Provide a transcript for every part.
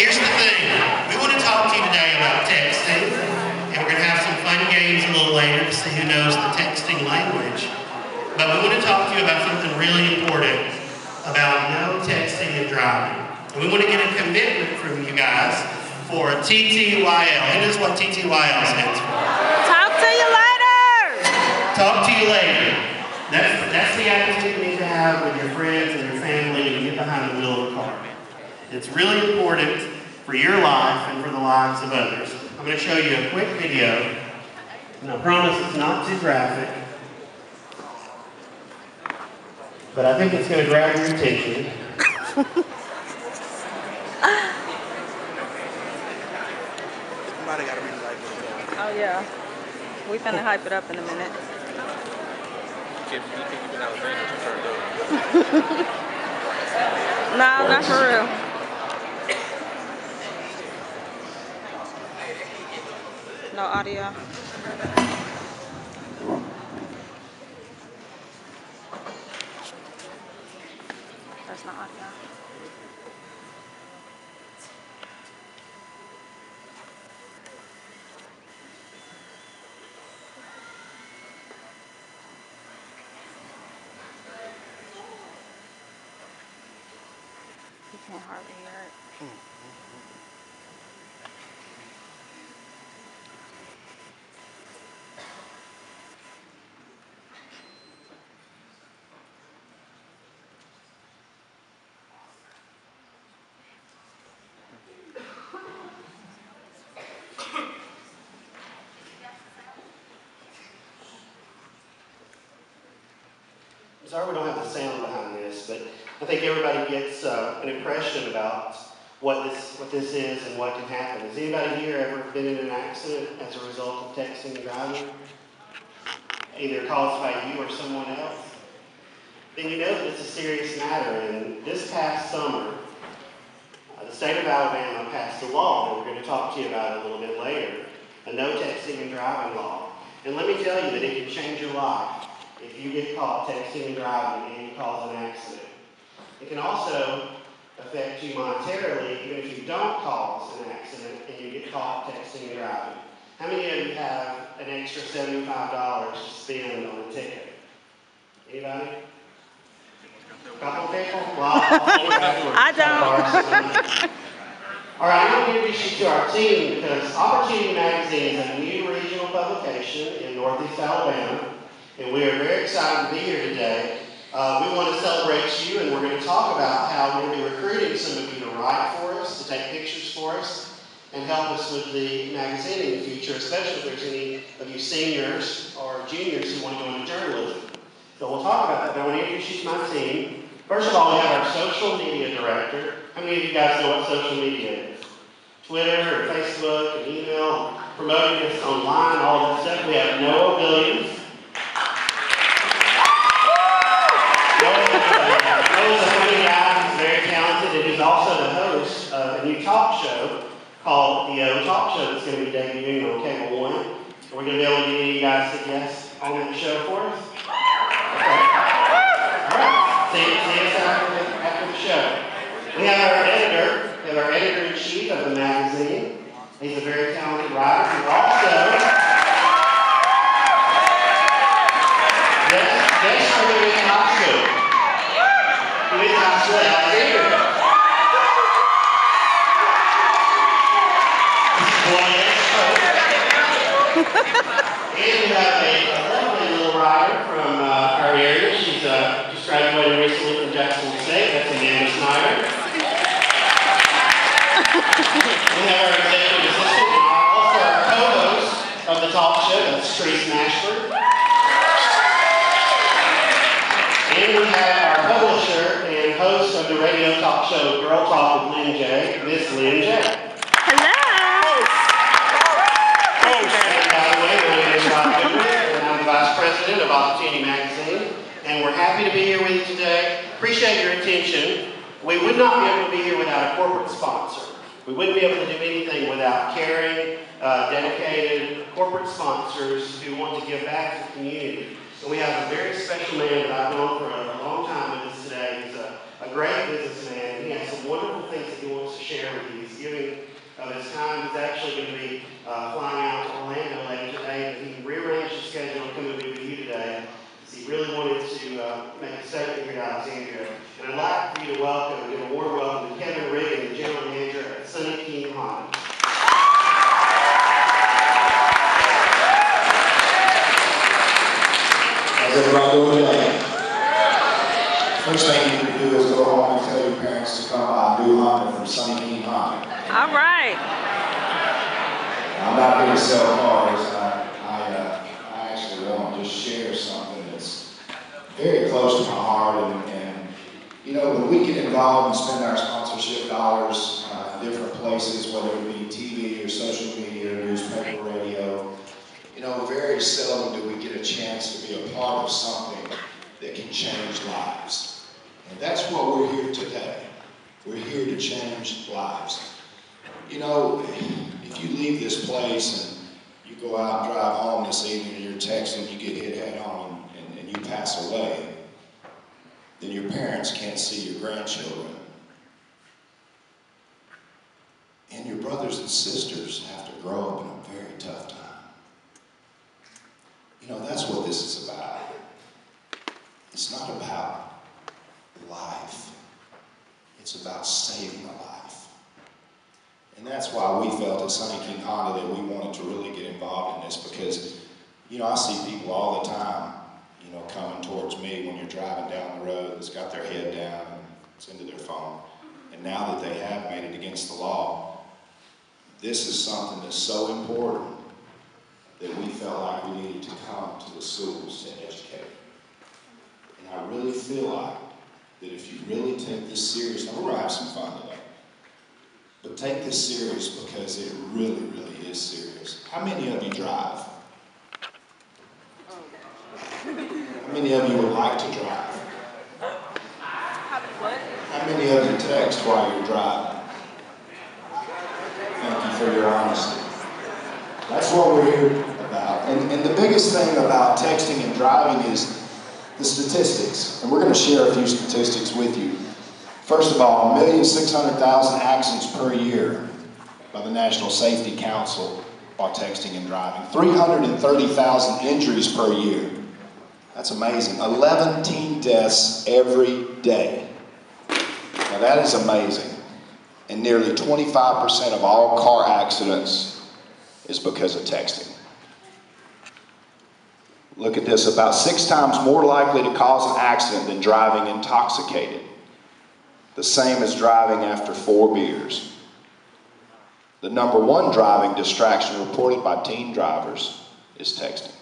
Here's the thing. We want to talk to you today about texting, and we're going to have some fun games a little later to see who knows the texting language. But we want to talk to you about something really important about no texting and driving. And we want to get a commitment from you guys for TTYl. Who knows what TTYl stands for? Talk to you later. Talk to you later. That's the attitude you need to have with your friends and your family when you get behind the wheel of a car. It's really important for your life and for the lives of others. I'm going to show you a quick video, and I promise it's not too graphic, but I think it's going to grab your attention. Oh yeah, we finna hype it up in a minute. No, not for real. No audio. That's not audio. You can't hardly hear it. I'm sorry we don't have the sound behind this, but I think everybody gets an impression about what this is and what can happen. Has anybody here ever been in an accident as a result of texting and driving? Either caused by you or someone else? Then you know that it's a serious matter. And this past summer, the state of Alabama passed a law that we're going to talk to you about a little bit later, a no texting and driving law. And let me tell you that it can change your life if you get caught texting and driving and you cause an accident. It can also affect you monetarily even if you don't cause an accident and you get caught texting and driving. How many of you have an extra $75 to spend on a ticket? Anybody? A couple people? Well, I don't. All right, I'm going to introduce you to our team because Opportunity Magazine is a new regional publication in Northeast Alabama, and we are very excited to be here today. We want to celebrate you, and we're going to talk about how we're going to be recruiting some of you to write for us, to take pictures for us, and help us with the magazine in the future, especially if there's any of you seniors or juniors who want to go into journalism. So we'll talk about that, but I want to introduce you to my team. First of all, we have our social media director. How many of you guys know what social media is? Twitter or Facebook and email, promoting us online, all that stuff. We have Noah Williams. Noah's a funny guy, he's very talented, and he's also the host of a new talk show called the Talk Show that's going to be debuting on Cable 1. Are we going to be able to get any of you guys to guess on that show for us? Okay. All right. See us after the show. We have our editor-in-chief of the magazine. He's a very talented writer. He's also best for the week in high school. He is high school at Alexandria. And we have a lovely little writer from our area. She's just graduated recently from Jacksonville State. That's Amanda Snyder. We have our executive assistant and also our co-host of the talk show. That's Trace Mashford. And we have our publisher and host of the radio talk show Girl Talk with Lynn J, Miss Lynn J. Hello. And I'm the Vice President of Opportunity Magazine, and we're happy to be here with you today. Appreciate your attention. We would not be able to be here without a corporate sponsor. We wouldn't be able to do anything without caring, dedicated corporate sponsors who want to give back to the community. And we have a very special man that I've known for a long time with us today. He's a great businessman. He has some wonderful things that he wants to share with you. He's giving of his time. He's actually going to be flying out to Orlando later today, but he rearranged his schedule to come and be with you today. He really wanted to make a statement here at Alexandria. And I'd like for you to welcome, give a warm welcome to Kevin Riggin, the General Manager at Sunny King Honda. How's everybody doing today? First thing you need to do is go home and tell your parents to come buy a new Honda from Sunny King Honda. All right. I'm not going to sell cars. I actually want to just share something that's very close to my heart. And you know, when we get involved and spend our sponsorship dollars in different places, whether it be TV or social media or newspaper, radio, you know, very seldom do we get a chance to be a part of something that can change lives. And that's what we're here today. We're here to change lives. You know, if you leave this place and you go out and drive home this evening and you're texting, you get hit head on and you pass away, then your parents can't see your grandchildren. And your brothers and sisters have to grow up in a very tough time. You know, that's what this is about. It's not about life. It's about saving a life. And that's why we felt at Sunny King Honda that we wanted to really get involved in this, because, you know, I see people all the time, you know, coming towards me when you're driving down the road that's got their head down and it's into their phone. And now that they have made it against the law, this is something that's so important that we felt like we needed to come to the schools to educate. And I really feel like that if you really take this serious, now we're going to have some fun today, but take this serious because it really, really is serious. How many of you drive? How many of you would like to drive? How many of you text while you're driving? Thank you for your honesty. That's what we're here about. And the biggest thing about texting and driving is the statistics. And we're going to share a few statistics with you. First of all, 1,600,000 accidents per year by the National Safety Council while texting and driving. 330,000 injuries per year. That's amazing. 11 teen deaths every day. Now that is amazing. And nearly 25% of all car accidents is because of texting. Look at this, about 6 times more likely to cause an accident than driving intoxicated. The same as driving after 4 beers. The number 1 driving distraction reported by teen drivers is texting.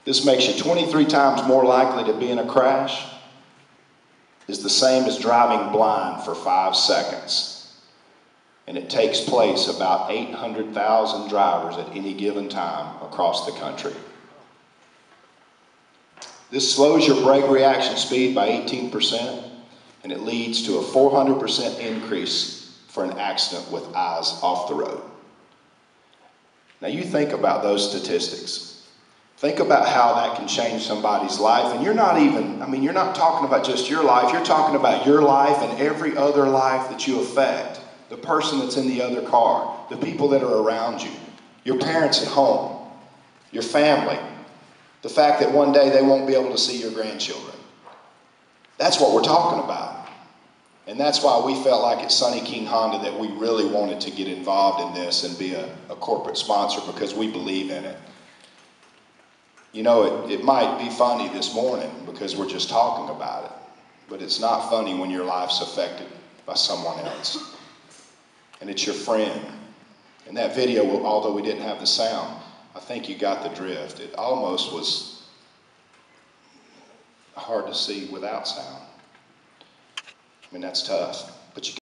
This makes you 23 times more likely to be in a crash. Is the same as driving blind for 5 seconds. And it takes place about 800,000 drivers at any given time across the country. This slows your brake reaction speed by 18%, and it leads to a 400% increase for an accident with eyes off the road. Now you think about those statistics. Think about how that can change somebody's life. And you're not even, you're not talking about just your life. You're talking about your life and every other life that you affect. The person that's in the other car, the people that are around you, your parents at home, your family, the fact that one day they won't be able to see your grandchildren. That's what we're talking about. And that's why we felt like at Sunny King Honda that we really wanted to get involved in this and be a corporate sponsor, because we believe in it. You know, it might be funny this morning because we're just talking about it, but it's not funny when your life's affected by someone else. And it's your friend. And that video, although we didn't have the sound, I think you got the drift. It almost was hard to see without sound. That's tough. But you